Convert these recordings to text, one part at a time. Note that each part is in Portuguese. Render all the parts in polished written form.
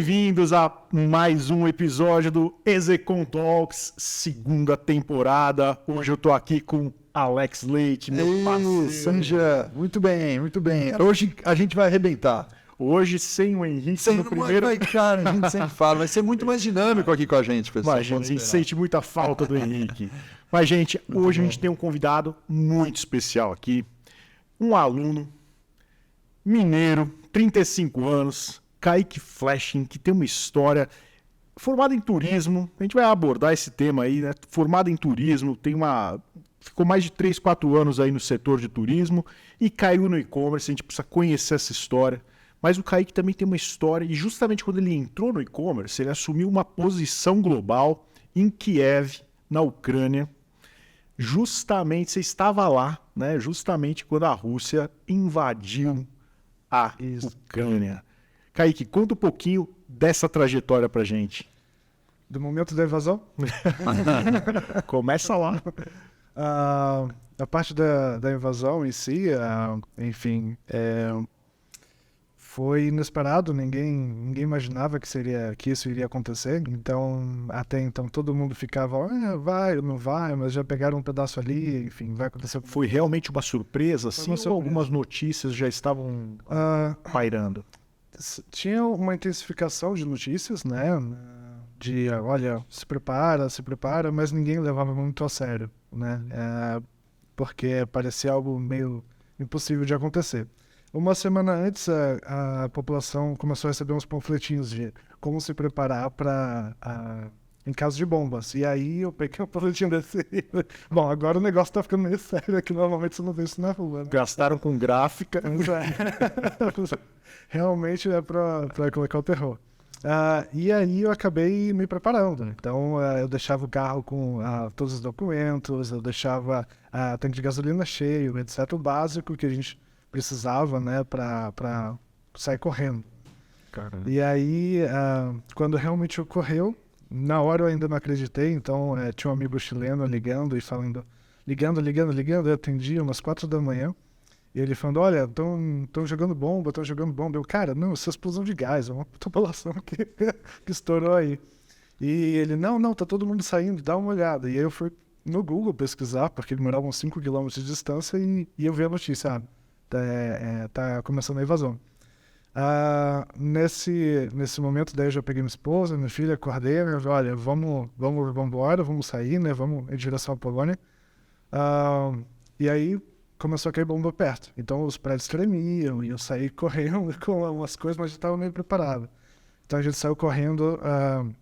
Bem-vindos a mais um episódio do Execon Talks, segunda temporada. Hoje eu tô aqui com Alex Leite, meu parceiro. Sanja, muito bem, muito bem. Hoje a gente vai arrebentar. Hoje sem o Henrique no primeiro... Cara, a gente sempre fala, vai ser muito mais dinâmico aqui com a gente, pessoal. Imagina, a gente sente muita falta do Henrique. Mas, gente, hoje a gente tem um convidado muito especial aqui. Um aluno, mineiro, 35 anos, Kaique Flashing, que tem uma história formado em turismo. A gente vai abordar esse tema aí, né? Formado em turismo, ficou mais de 3, 4 anos aí no setor de turismo e caiu no e-commerce. A gente precisa conhecer essa história. Mas o Kaique também tem uma história e justamente quando ele entrou no e-commerce, ele assumiu uma posição global em Kiev, na Ucrânia. Justamente, você estava lá, né? Justamente quando a Rússia invadiu a Ucrânia. Kaique, conta um pouquinho dessa trajetória pra gente. Do momento da invasão? Começa lá. A parte da invasão em si, enfim, foi inesperado, ninguém imaginava que isso iria acontecer. Então, até então, todo mundo ficava, vai ou não vai, mas já pegaram um pedaço ali, enfim, vai acontecer. Foi realmente uma surpresa, assim, ou algumas notícias já estavam pairando? Tinha uma intensificação de notícias, né? De, olha, se prepara, mas ninguém levava muito a sério, né? Porque parecia algo meio impossível de acontecer. Uma semana antes, a população começou a receber uns panfletinhos de como se preparar em caso de bombas. E aí eu peguei um panfletinho desse. Bom, agora o negócio tá ficando meio sério, que normalmente você não vê isso na rua, né? Gastaram com gráfica. Realmente é para colocar o terror. E aí eu acabei me preparando. Então eu deixava o carro com todos os documentos, eu deixava tanque de gasolina cheio, etc. O básico que a gente precisava, né, para sair correndo. Caramba. E aí, quando realmente ocorreu, na hora eu ainda não acreditei, então tinha um amigo chileno ligando e falando, ligando, eu atendi umas 4 da manhã, e ele falando, olha, estão jogando bomba. Eu, cara, não, isso é explosão de gás, é uma população que estourou aí. E ele, não, tá todo mundo saindo, dá uma olhada. E aí eu fui no Google pesquisar, porque ele morava uns 5 quilômetros de distância, e eu vi a notícia, tá começando a invasão. Nesse momento, daí eu já peguei minha esposa, minha filha, acordei, né, olha, vamos embora, vamos sair, né, vamos em direção à Polônia. E aí começou a cair bomba perto. Então os prédios tremiam e eu saí correndo com umas coisas, mas já estava meio preparado. Então a gente saiu correndo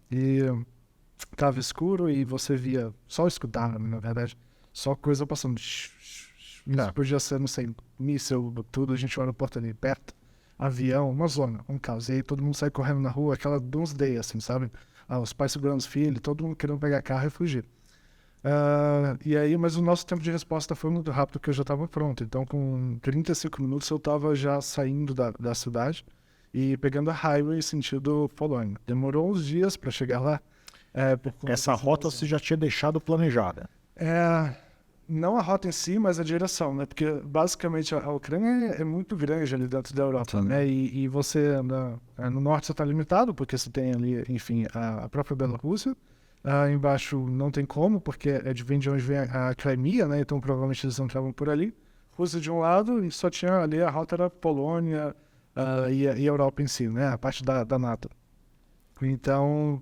e estava escuro e você via, só escutava, na verdade, só coisa passando. Isso podia ser, não sei, míssil, tudo, a gente olha a porta ali perto, avião, uma zona, um caos. E aí todo mundo sai correndo na rua, aquela doomsday, assim, sabe? Os pais segurando os filhos, todo mundo querendo pegar carro e fugir. E aí, mas o nosso tempo de resposta foi muito rápido, porque eu já estava pronto. Então, com 35 minutos, eu estava já saindo da cidade e pegando a highway sentido Polônia. Demorou uns dias para chegar lá. Essa rota você já tinha deixado planejada? Não a rota em si, mas a direção, né? Porque, basicamente, a Ucrânia é muito grande ali dentro da Europa, né? E você, no norte, você está limitado, porque você tem ali, enfim, a própria Bielorrússia. Embaixo não tem como, porque vem de onde vem a Crimea, né? Então provavelmente eles entravam por ali. Rússia de um lado e só tinha ali a rota era Polônia e a Europa em si, né? A parte da NATO. Então,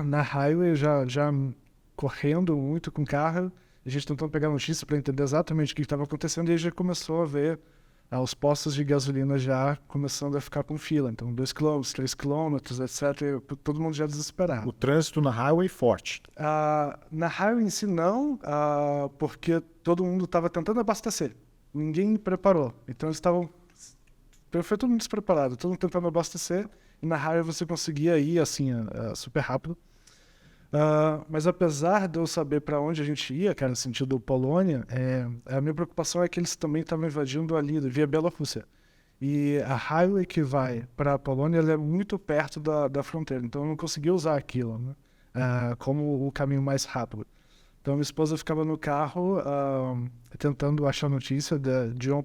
na highway, já correndo muito com o carro, a gente tentando pegar notícia para entender exatamente o que estava acontecendo e aí já começou a ver os postos de gasolina já começando a ficar com fila. Então, 2 km, 3 km, etc. Todo mundo já desesperado. O trânsito na highway forte? Na highway em si, não, porque todo mundo estava tentando abastecer. Ninguém preparou. Então, eles estavam perfeitamente despreparados. Todo mundo tentando abastecer. E na highway você conseguia ir, assim, super rápido. Mas apesar de eu saber para onde a gente ia, cara, sentido Polônia, a minha preocupação é que eles também estavam invadindo ali via Bielorrússia. E a highway que vai para a Polônia ela é muito perto da fronteira, então eu não conseguia usar aquilo, né, como o caminho mais rápido. Então minha esposa ficava no carro tentando achar notícia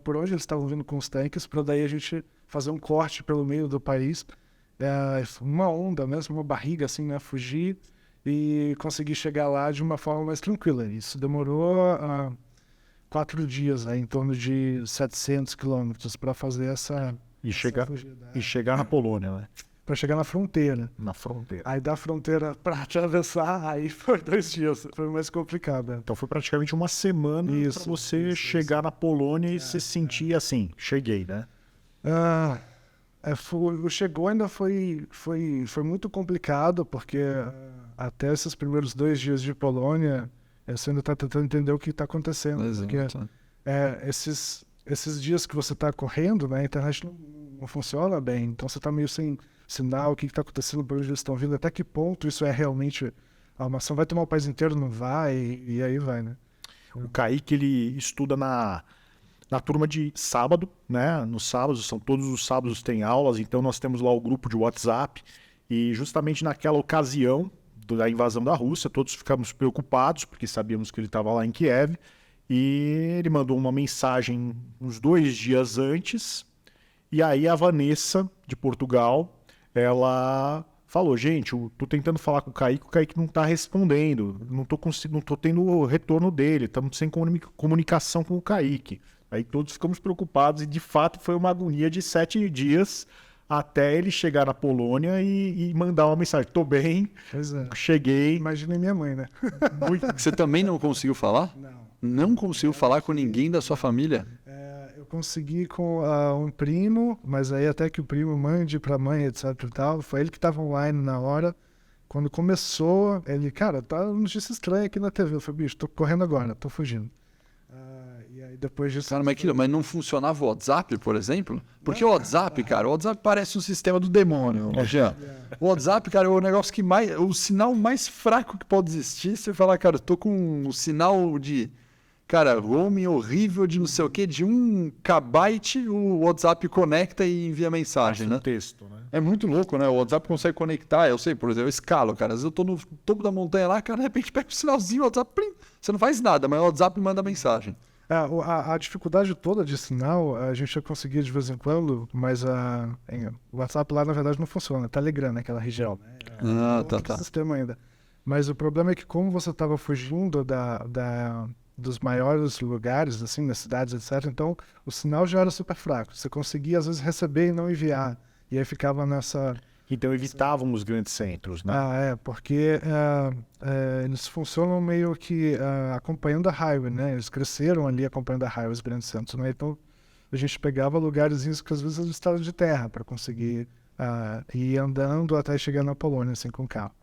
por onde eles estavam vindo com os tanques, para daí a gente fazer um corte pelo meio do país uma onda mesmo, uma barriga assim, né? Fugir e conseguir chegar lá de uma forma mais tranquila. Isso demorou 4 dias, em torno de 700 quilômetros para fazer essa fugida. E chegar na Polônia, né? Para chegar na fronteira. Na fronteira. Aí da fronteira para atravessar, aí foi 2 dias, foi mais complicado. Então foi praticamente uma semana para você chegar na Polônia e se sentir assim, cheguei, né? O chegou ainda foi muito complicado, porque até esses primeiros 2 dias de Polônia, você ainda está tentando entender o que está acontecendo. Porque esses dias que você está correndo, né, a internet não funciona bem, então você está meio sem sinal, o que está acontecendo, por onde eles estão vindo, até que ponto isso é realmente a armação. Vai tomar o país inteiro, não vai, e aí vai, né? O Kaique, ele estuda na turma de sábado, né? Nos sábados, todos os sábados tem aulas, então nós temos lá o grupo de WhatsApp, e justamente naquela ocasião da invasão da Rússia, todos ficamos preocupados, porque sabíamos que ele estava lá em Kiev, e ele mandou uma mensagem uns 2 dias antes, e aí a Vanessa, de Portugal, ela falou, gente, eu tô tentando falar com o Kaique não tá respondendo, não tô tendo o retorno dele, estamos sem comunicação com o Kaique. Aí todos ficamos preocupados e, de fato, foi uma agonia de 7 dias até ele chegar na Polônia e mandar uma mensagem. Tô bem, cheguei. Imagina minha mãe, né? Você também não conseguiu falar? Não. Não conseguiu falar com ninguém da sua família? Eu consegui com um primo, mas aí até que o primo mande pra mãe, etc e tal. Foi ele que estava online na hora. Quando começou, ele, cara, tá uma notícia estranha aqui na TV. Eu falei, bicho, tô correndo agora, tô fugindo. E aí depois disso... Cara, mas não funcionava o WhatsApp, por exemplo? Porque o WhatsApp, cara, o WhatsApp parece um sistema do demônio, Jean. O WhatsApp, cara, é o negócio que mais... O sinal mais fraco que pode existir. Você fala, cara, eu tô com um sinal de... Cara, roaming horrível de não sei o quê, de 1 KB, o WhatsApp conecta e envia mensagem, né? Texto, né? É muito louco, né? O WhatsApp consegue conectar, eu sei, por exemplo, eu escalo, cara. Às vezes eu tô no topo da montanha lá, cara, de repente pega um sinalzinho, o WhatsApp, plim, você não faz nada, mas o WhatsApp manda mensagem. A dificuldade toda de sinal, a gente já conseguia de vez em quando, mas o WhatsApp lá, na verdade, não funciona. Telegram, naquela região. Tá. Sistema ainda. Mas o problema é que como você estava fugindo dos maiores lugares, assim, nas cidades, etc., então o sinal já era super fraco. Você conseguia, às vezes, receber e não enviar. E aí ficava nessa... Então evitavam os grandes centros, né? Porque eles funcionam meio que acompanhando a highway, né? Eles cresceram ali acompanhando a highway, os grandes centros, né? Então a gente pegava lugarzinhos que às vezes eles estavam de terra para conseguir ir andando até chegar na Polônia, assim, com carro.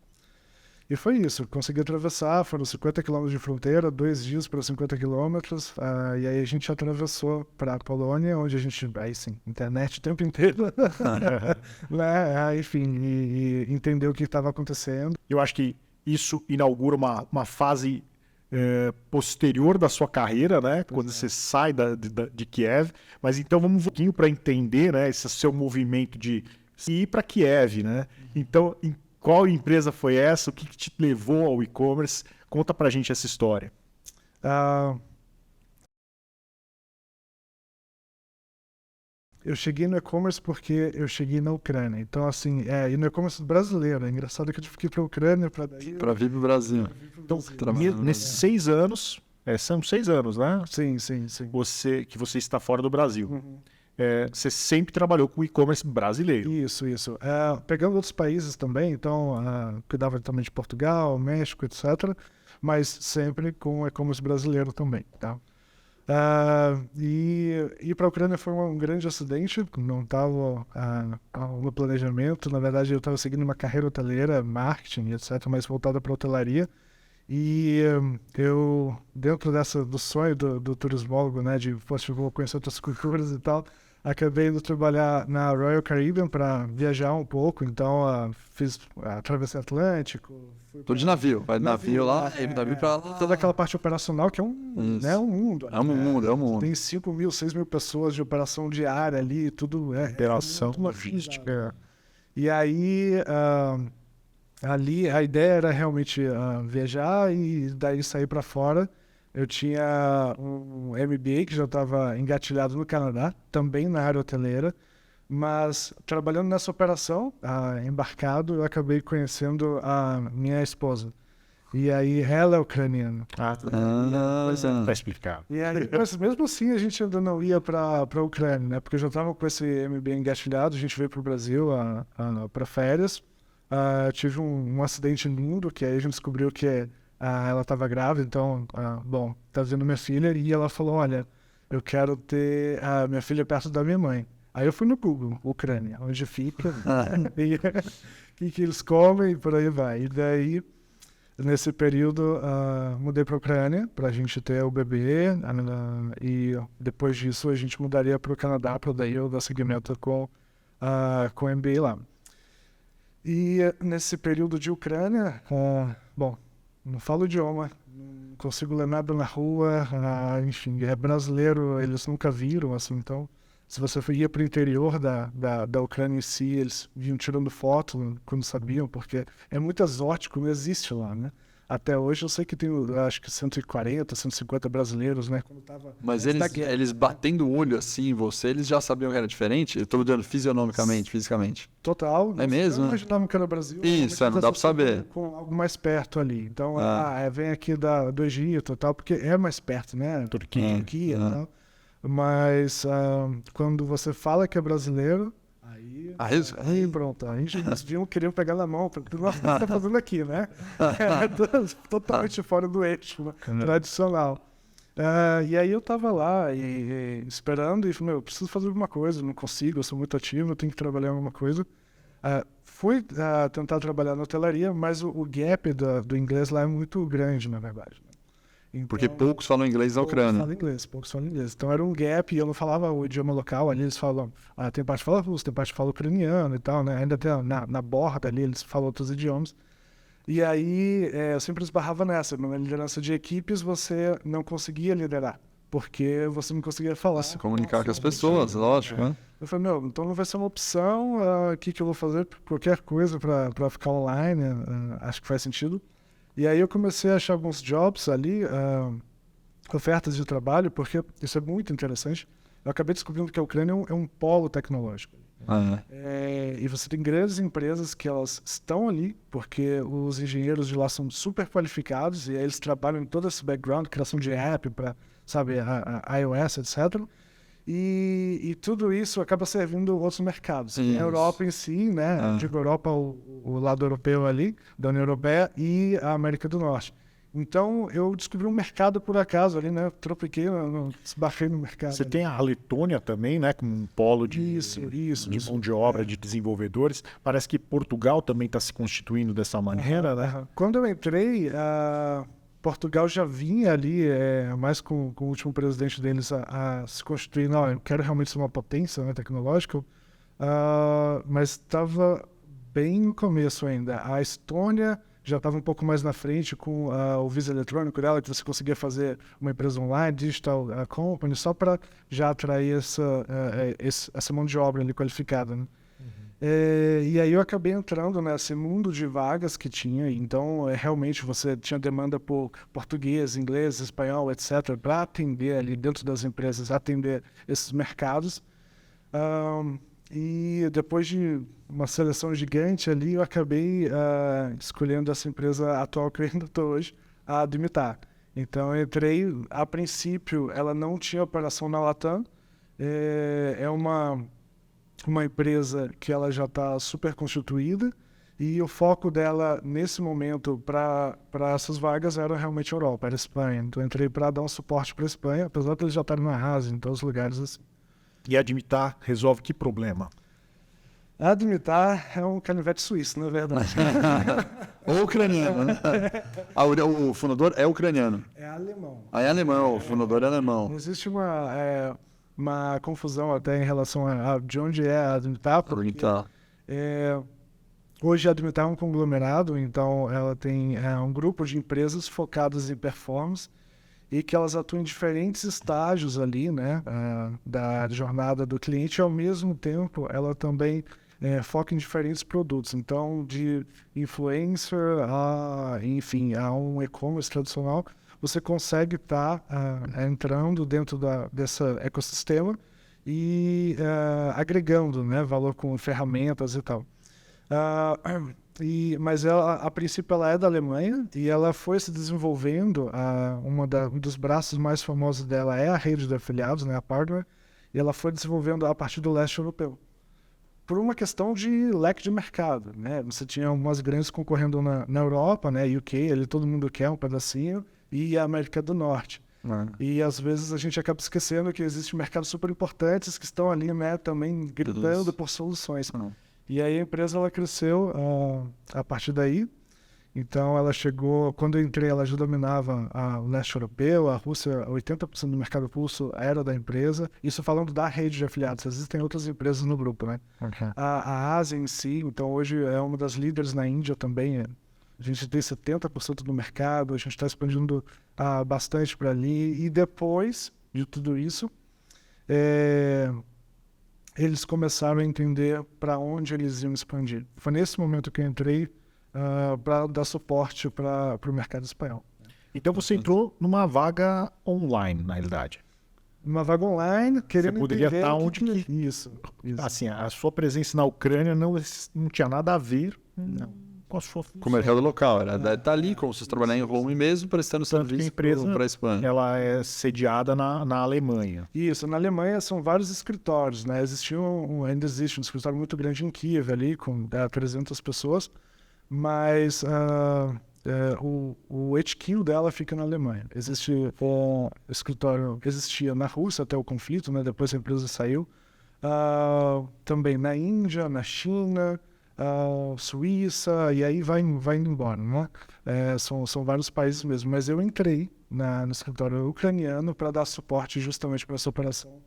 E foi isso, consegui atravessar, foram 50 quilômetros de fronteira, 2 dias para 50 quilômetros, e aí a gente atravessou para a Polônia, onde a gente, aí sim, internet o tempo inteiro, né? Enfim, e entendeu o que estava acontecendo. Eu acho que isso inaugura uma fase posterior da sua carreira, né? Quando você sai de Kiev, mas então vamos um pouquinho para entender, né? Esse seu movimento de ir para Kiev, né? Então, qual empresa foi essa? O que te levou ao e-commerce? Conta pra gente essa história. Eu cheguei no e-commerce porque eu cheguei na Ucrânia. Então, assim, e no e-commerce brasileiro. É engraçado que eu tive que ir pra Ucrânia para vir pro Brasil. Então, nesses 6 anos, são 6 anos, né? Sim. Que você está fora do Brasil. Você sempre trabalhou com e-commerce brasileiro. Isso. Pegando outros países também, então cuidava também de Portugal, México, etc. Mas sempre com e-commerce brasileiro também, tá? E ir para a Ucrânia foi um grande acidente, não estava no planejamento. Na verdade, eu estava seguindo uma carreira hoteleira, marketing, etc., mais voltada para hotelaria. E eu, dentro do sonho do turismólogo, né, de vou conhecer outras culturas e tal, acabei indo trabalhar na Royal Caribbean para viajar um pouco. Então, atravessei Atlântico. Tô de navio, vai de navio lá, navio para lá. Toda aquela parte operacional que é um mundo. É um mundo. Tem 5.000, 6.000 pessoas de operação diária ali, tudo operação logística. E aí, ali a ideia era realmente viajar e daí sair para fora. Eu tinha um MBA que já estava engatilhado no Canadá, também na área hoteleira, Mas trabalhando nessa operação, embarcado, eu acabei conhecendo a minha esposa. E aí ela é ucraniana. Tá explicado. E aí, mas mesmo assim a gente ainda não ia para a Ucrânia, né? Porque eu já estava com esse MBA engatilhado, a gente veio para o Brasil para férias. Tive um acidente lindo, que aí a gente descobriu que ela estava grávida, então, bom, tá vendo minha filha, e ela falou, olha, eu quero ter a minha filha perto da minha mãe. Aí eu fui no Google, Ucrânia, onde fica, e o que eles comem, e por aí vai. E daí, nesse período, mudei para a Ucrânia, para a gente ter o bebê, e depois disso a gente mudaria para o Canadá, para daí eu dar seguimento com o MBA lá. E nesse período de Ucrânia, bom, não falo o idioma, não consigo ler nada na rua, enfim, é brasileiro, eles nunca viram, assim, então, se você ia para o interior da Ucrânia em si, eles vinham tirando foto quando sabiam, porque é muito exótico, não existe lá, né? Até hoje eu sei que tem, acho que 140, 150 brasileiros, né? Mas eles batendo o olho assim em você, eles já sabiam que era diferente? Eu tô dizendo fisicamente. Total. É mesmo? Eu imaginava que era Brasil. Isso, não dá pra saber. Com algo mais perto ali. Então, vem aqui do Egito e tal, porque é mais perto, né? Turquia e tal. Mas quando você fala que é brasileiro, aí pronto, a gente queriam pegar na mão, o que você está fazendo aqui, né? Totalmente fora do eixo tradicional. E aí eu tava lá esperando e falei, eu preciso fazer alguma coisa, não consigo, eu sou muito ativo, eu tenho que trabalhar em alguma coisa. Fui tentar trabalhar na hotelaria, mas o gap do inglês lá é muito grande, na verdade. Então, porque poucos falam inglês na Ucrânia. Poucos falam inglês. Então era um gap e eu não falava o idioma local. Ali eles falam, tem parte que fala russo, tem parte que fala ucraniano e tal, né? Ainda tem na borda ali, eles falam outros idiomas. E aí eu sempre esbarrava nessa. Na liderança de equipes você não conseguia liderar, porque você não conseguia falar. Se comunicar com as pessoas, lógico, né? Eu falei, então não vai ser uma opção, o que eu vou fazer? Qualquer coisa para ficar online, acho que faz sentido. E aí eu comecei a achar alguns jobs ali, ofertas de trabalho, porque isso é muito interessante. Eu acabei descobrindo que a Ucrânia é um polo tecnológico. E você tem grandes empresas que elas estão ali, porque os engenheiros de lá são super qualificados, e aí eles trabalham em todo esse background, criação de app para, sabe, a iOS, etc. E tudo isso acaba servindo outros mercados. A Europa em si, né? Digo Europa, o lado europeu ali, da União Europeia, e a América do Norte. Então, eu descobri um mercado por acaso ali, né? Tropiquei, esbarrei no mercado. Você tem a Letônia também, né? Como um polo de mão de obra, de desenvolvedores. Parece que Portugal também está se constituindo dessa maneira, né? Quando eu entrei, Portugal já vinha ali, mais com o último presidente deles, a se constituir. Não, eu quero realmente ser uma potência, né, tecnológica, mas estava bem no começo ainda. A Estônia já estava um pouco mais na frente com o Visa eletrônico dela, que você conseguia fazer uma empresa online, digital company, só para já atrair essa mão de obra ali qualificada, né? E aí eu acabei entrando nesse mundo de vagas que tinha, então realmente você tinha demanda por português, inglês, espanhol, etc., para atender ali dentro das empresas, atender esses mercados. E depois de uma seleção gigante ali, eu acabei escolhendo essa empresa atual que eu ainda estou hoje, a Dimitar. Então eu entrei, a princípio ela não tinha operação na Latam, é uma empresa que ela já está super constituída e o foco dela nesse momento para essas vagas era realmente Europa, era Espanha. Então eu entrei para dar um suporte para a Espanha, apesar de eles já estarem na Ásia, em todos os lugares assim. E a Dimitar resolve que problema? A Dimitar é um canivete suíço, na verdade. Ou ucraniano, né? O fundador é ucraniano. É alemão. É alemão, o fundador é alemão. Existe uma confusão até em relação de onde é a Dimitar, porque hoje a Dimitar é um conglomerado, então ela tem um grupo de empresas focadas em performance e que elas atuam em diferentes estágios ali, né, da jornada do cliente, e ao mesmo tempo ela também foca em diferentes produtos. Então, de influencer enfim, a um e-commerce tradicional, você consegue estar entrando dentro desse ecossistema e agregando, né, valor com ferramentas e tal. Mas ela, a princípio ela é da Alemanha e ela foi se desenvolvendo, um dos braços mais famosos dela é a rede de afiliados, né, a Partner, e ela foi desenvolvendo a partir do leste europeu. Por uma questão de leque de mercado, né? Você tinha algumas grandes concorrendo na Europa, né, UK, ali todo mundo quer um pedacinho, e a América do Norte. E às vezes a gente acaba esquecendo que existem mercados super importantes que estão ali, né, também gritando por soluções. E aí a empresa ela cresceu a partir daí. Então ela chegou, quando eu entrei, ela já dominava o leste europeu, a Rússia, 80% do mercado russo era da empresa. Isso falando da rede de afiliados, existem outras empresas no grupo, né? A Ásia em si, então hoje é uma das líderes na Índia também. A gente tem 70% do mercado, a gente está expandindo bastante para ali. E depois de tudo isso, eles começaram a entender para onde eles iam expandir. Foi nesse momento que eu entrei para dar suporte para o mercado espanhol. Então você entrou numa vaga online, na realidade. Uma vaga online, querendo você poderia entender estar onde que... Isso. Assim, a sua presença na Ucrânia não tinha nada a ver com a sua função. Com o mercado local. Era tá ali, como vocês trabalham em home mesmo, prestando serviço para a Espanha. Ela é sediada na Alemanha. Isso, na Alemanha são vários escritórios, né? Ainda existe um escritório muito grande em Kiev ali, com 300 pessoas, mas o HQ dela fica na Alemanha. O escritório existia na Rússia até o conflito, né? Depois a empresa saiu. Também na Índia, na China, Suíça, e aí vai indo embora, né? São vários países mesmo, mas eu entrei no escritório ucraniano para dar suporte justamente para essa operação.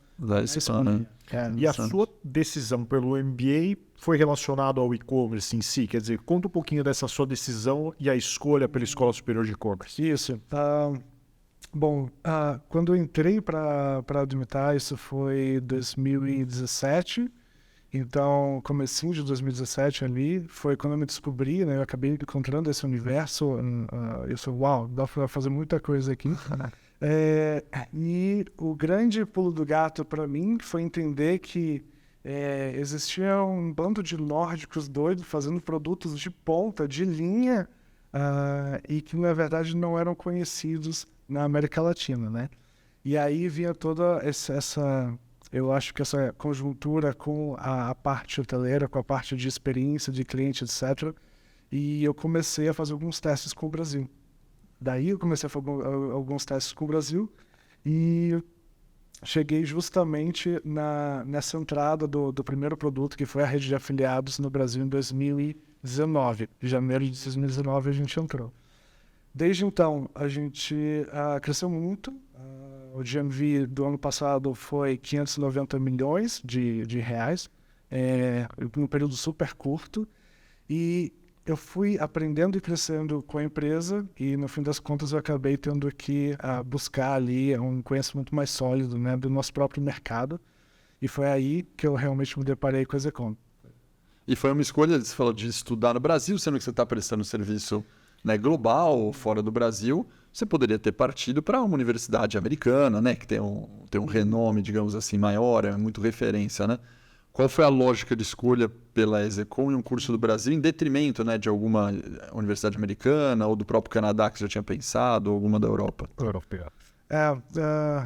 E a sua decisão pelo MBA foi relacionada ao e-commerce em si? Quer dizer, conta um pouquinho dessa sua decisão e a escolha pela Escola Superior de E-commerce. Isso. Bom, quando eu entrei para Admitar, isso foi 2017. Então, comecinho de 2017 ali, foi quando eu me descobri, né? Eu acabei encontrando esse universo. Eu falei, uau, dá para fazer muita coisa aqui. E o grande pulo do gato para mim foi entender que existia um bando de nórdicos doidos fazendo produtos de ponta, de linha, e que na verdade não eram conhecidos na América Latina, né? E aí vinha toda eu acho que essa conjuntura com a parte hoteleira, com a parte de experiência de cliente, etc. E eu comecei a fazer alguns testes com o Brasil. Daí eu comecei a fazer alguns testes com o Brasil e cheguei justamente nessa entrada do primeiro produto, que foi a rede de afiliados no Brasil em 2019. Em janeiro de 2019 a gente entrou. Desde então, a gente cresceu muito. O GMV do ano passado foi 590 milhões de reais, num período super curto. E eu fui aprendendo e crescendo com a empresa e, no fim das contas, eu acabei tendo que buscar ali um conhecimento mais sólido, né, do nosso próprio mercado. E foi aí que eu realmente me deparei com a Zecom. E foi uma escolha, você falou, de estudar no Brasil, sendo que você está prestando serviço, né, global, fora do Brasil. Você poderia ter partido para uma universidade americana, né, que tem um renome, digamos assim, maior, é muito referência, né? Qual foi a lógica de escolha pela Execom em um curso do Brasil, em detrimento, né, de alguma universidade americana ou do próprio Canadá que você já tinha pensado, ou alguma da Europa? Europeia.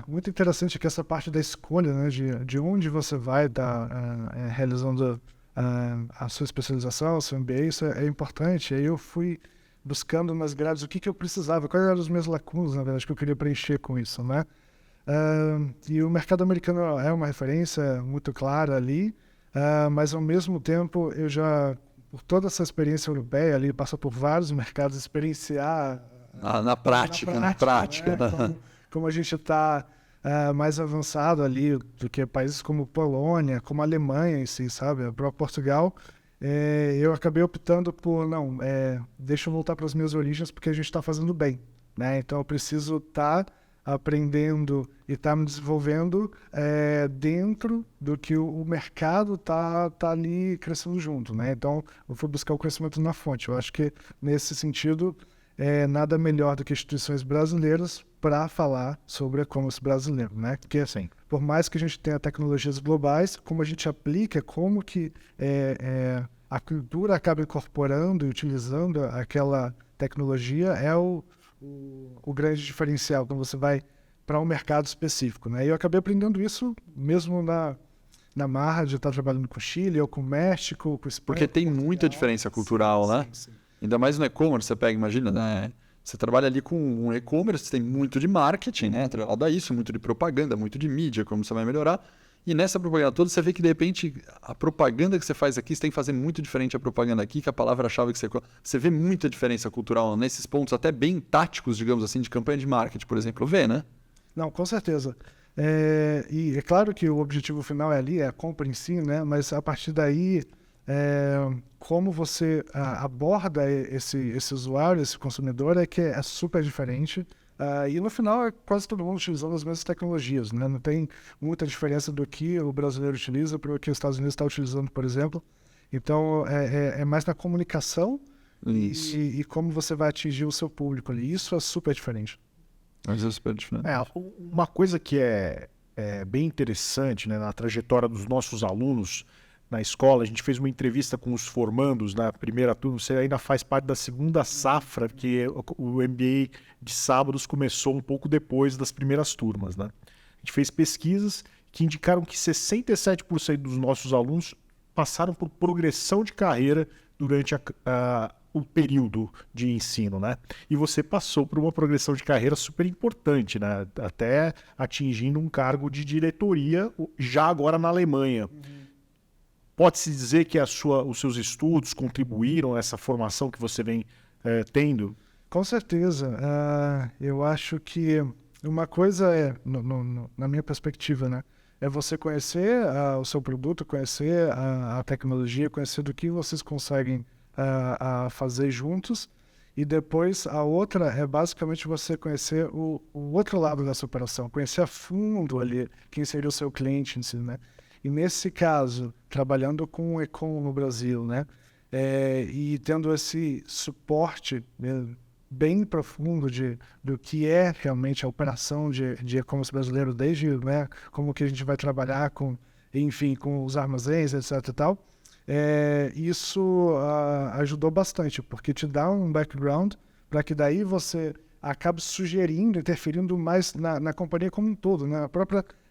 Muito interessante que essa parte da escolha, né, de onde você vai estar realizando a sua especialização, o seu MBA, isso é importante. Aí eu fui buscando nas grades o que eu precisava, quais eram os meus lacunas, na verdade, que eu queria preencher com isso, né? E o mercado americano é uma referência muito clara ali, mas ao mesmo tempo eu já, por toda essa experiência europeia ali, passou por vários mercados, experienciar na prática. Né? Como a gente está mais avançado ali do que países como Polônia, como a Alemanha em si, sabe? O próprio Portugal. Eu acabei optando por, deixa eu voltar para as minhas origens porque a gente está fazendo bem, né? Então eu preciso estar aprendendo e estar me desenvolvendo dentro do que o mercado tá ali crescendo junto, né? Então eu fui buscar o conhecimento na fonte. Eu acho que nesse sentido nada melhor do que instituições brasileiras para falar sobre e-commerce brasileiro, né? Porque assim, por mais que a gente tenha tecnologias globais, como a gente aplica, como que a cultura acaba incorporando e utilizando aquela tecnologia é o grande diferencial quando você vai para um mercado específico, né? E eu acabei aprendendo isso mesmo na marra de estar trabalhando com o Chile, ou com o México, com o Espanha. Porque tem muita diferença cultural, né? Sim. Ainda mais no e-commerce, você pega, imagina, né? Você trabalha ali com um e-commerce, tem muito de marketing, né? Atrelado a isso, muito de propaganda, muito de mídia, como você vai melhorar. E nessa propaganda toda, você vê que, de repente, a propaganda que você faz aqui, você tem que fazer muito diferente a propaganda aqui, que a palavra-chave que você... Você vê muita diferença cultural nesses pontos, até bem táticos, digamos assim, de campanha de marketing, por exemplo. Vê, né? Não, com certeza. E é claro que o objetivo final é ali, é a compra em si, né? Mas a partir daí, como você aborda esse usuário, esse consumidor, é que é super diferente. E no final é quase todo mundo utilizando as mesmas tecnologias, né? Não tem muita diferença do que o brasileiro utiliza para o que os Estados Unidos está utilizando, por exemplo. Então, é mais na comunicação e como você vai atingir o seu público ali. Isso é super diferente. Mas é super diferente. Uma coisa que é bem interessante, né, na trajetória dos nossos alunos na escola, a gente fez uma entrevista com os formandos na primeira turma, você ainda faz parte da segunda safra, que o MBA de sábados começou um pouco depois das primeiras turmas, né? A gente fez pesquisas que indicaram que 67% dos nossos alunos passaram por progressão de carreira durante o período de ensino, né? E você passou por uma progressão de carreira super importante, né? Até atingindo um cargo de diretoria já agora na Alemanha. Pode-se dizer que os seus estudos contribuíram a essa formação que você vem tendo? Com certeza. Eu acho que uma coisa na minha perspectiva, né? É você conhecer o seu produto, conhecer a tecnologia, conhecer do que vocês conseguem fazer juntos. E depois a outra é basicamente você conhecer o outro lado dessa operação, conhecer a fundo ali quem seria o seu cliente em si, né? E nesse caso, trabalhando com o e-com no Brasil, né? E tendo esse suporte, né, bem profundo do que é realmente a operação de e-commerce brasileiro, desde, né, como que a gente vai trabalhar com, enfim, com os armazéns, etc. e tal. Isso ajudou bastante, porque te dá um background para que daí você acabe sugerindo, interferindo mais na companhia como um todo, né?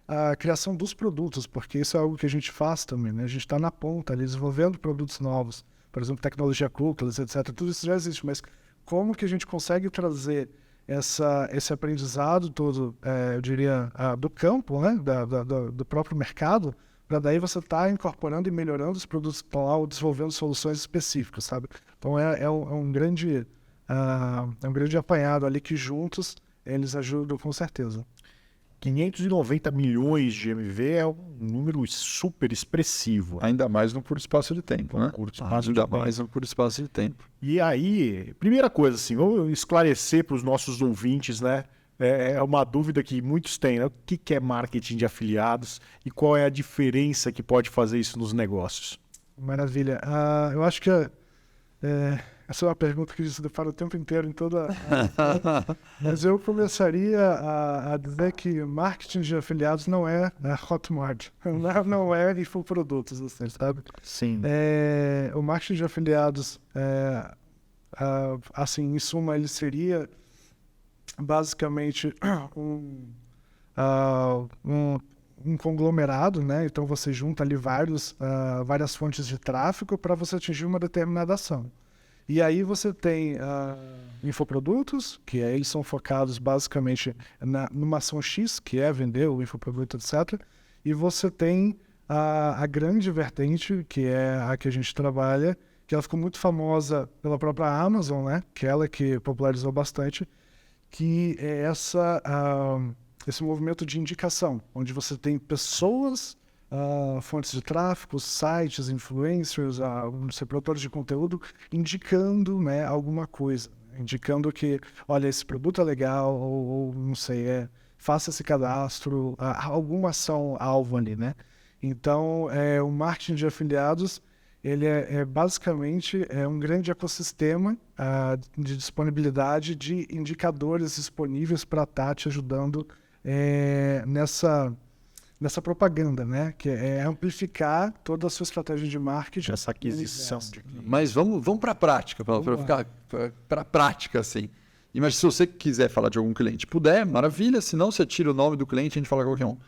A criação dos produtos, porque isso é algo que a gente faz também, né? A gente está na ponta ali, desenvolvendo produtos novos, por exemplo, tecnologia cookies, etc. Tudo isso já existe, mas como que a gente consegue trazer esse aprendizado todo, eu diria, do campo, né? Do próprio mercado, para daí você estar incorporando e melhorando os produtos que estão lá, ou desenvolvendo soluções específicas, sabe? Então é um grande apanhado ali que juntos eles ajudam com certeza. 590 milhões de MV é um número super expressivo. Ainda mais no curto espaço de tempo, né? Ainda mais no curto espaço de tempo. E aí, primeira coisa, assim, vamos esclarecer para os nossos ouvintes, né? É uma dúvida que muitos têm, né? O que é marketing de afiliados e qual é a diferença que pode fazer isso nos negócios? Maravilha. Eu acho que essa é uma pergunta que se depara o tempo inteiro em toda... Mas eu começaria a dizer que marketing de afiliados não é Hotmart, não é infoprodutos, assim, sabe? Sim. O marketing de afiliados, assim, em suma, ele seria basicamente um conglomerado, né? Então você junta ali várias fontes de tráfego para você atingir uma determinada ação. E aí você tem infoprodutos, que eles são focados basicamente numa ação X, que é vender o infoproduto, etc. E você tem a grande vertente, que é a que a gente trabalha, que ela ficou muito famosa pela própria Amazon, né? Que ela que popularizou bastante, que é esse movimento de indicação, onde você tem pessoas... fontes de tráfego, sites, influencers, produtores de conteúdo indicando, né, alguma coisa, indicando que, olha, esse produto é legal, ou não sei, faça esse cadastro, alguma ação alvo ali, né? Então, o marketing de afiliados, ele basicamente um grande ecossistema de disponibilidade de indicadores disponíveis para estar te ajudando nessa propaganda, né? Que é amplificar toda a sua estratégia de marketing. Essa aquisição de clientes. Mas vamos para a prática, para ficar para a prática, assim. Imagina, se você quiser falar de algum cliente, puder, maravilha, senão você tira o nome do cliente e a gente fala qualquer um.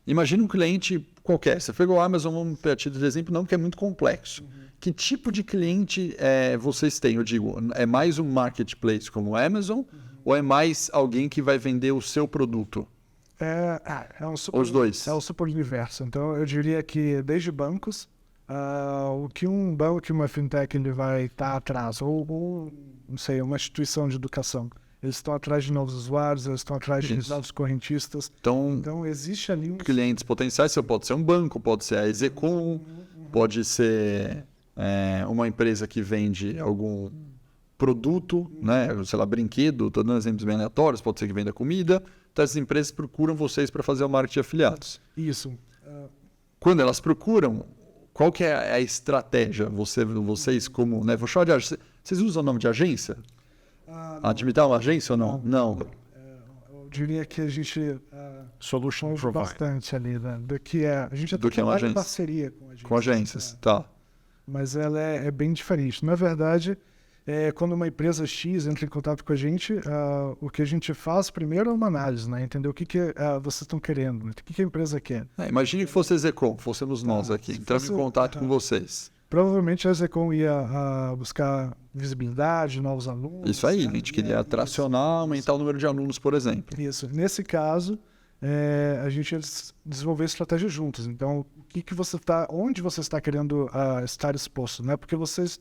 Imagina um cliente qualquer, você pegou o Amazon, vamos partir de exemplo, não, que é muito complexo. Que tipo de cliente vocês têm? Eu digo, é mais um marketplace como o Amazon ou é mais alguém que vai vender o seu produto? Os dois. É o super universo. Então, eu diria que desde bancos, o que um banco, que uma fintech ele vai estar atrás, ou não sei, uma instituição de educação. Eles estão atrás de novos usuários, eles estão atrás de novos correntistas. Então existe ali clientes potenciais, pode ser um banco, pode ser a Execom, pode ser uma empresa que vende algum produto, né? Sei lá, brinquedo, estou dando exemplos bem aleatórios, pode ser que venda comida. Então, essas empresas procuram vocês para fazer o marketing de afiliados. Isso. Quando elas procuram, qual que é a estratégia? Vocês como... Né? Vou chamar de agência. Vocês usam o nome de agência? Admitir uma agência ou não? Não. Eu diria que a gente... Solution foge provider. bastante ali, né? A gente Do que é uma trabalha em agência. parceria com agências. Com agências, tá. Mas ela é bem diferente. Na verdade, quando uma empresa X entra em contato com a gente, o que a gente faz primeiro é uma análise, né? Entender o que vocês estão querendo, né? O que a empresa quer. Imagine que fosse a Execom, fôssemos nós aqui, entramos em contato com vocês. Provavelmente a Execom ia buscar visibilidade, novos alunos. Isso aí, a gente queria tracionar, aumentar o número de alunos, por exemplo. Isso. Nesse caso, a gente ia desenvolver estratégia juntos. Então, onde você está querendo estar exposto, né? Porque vocês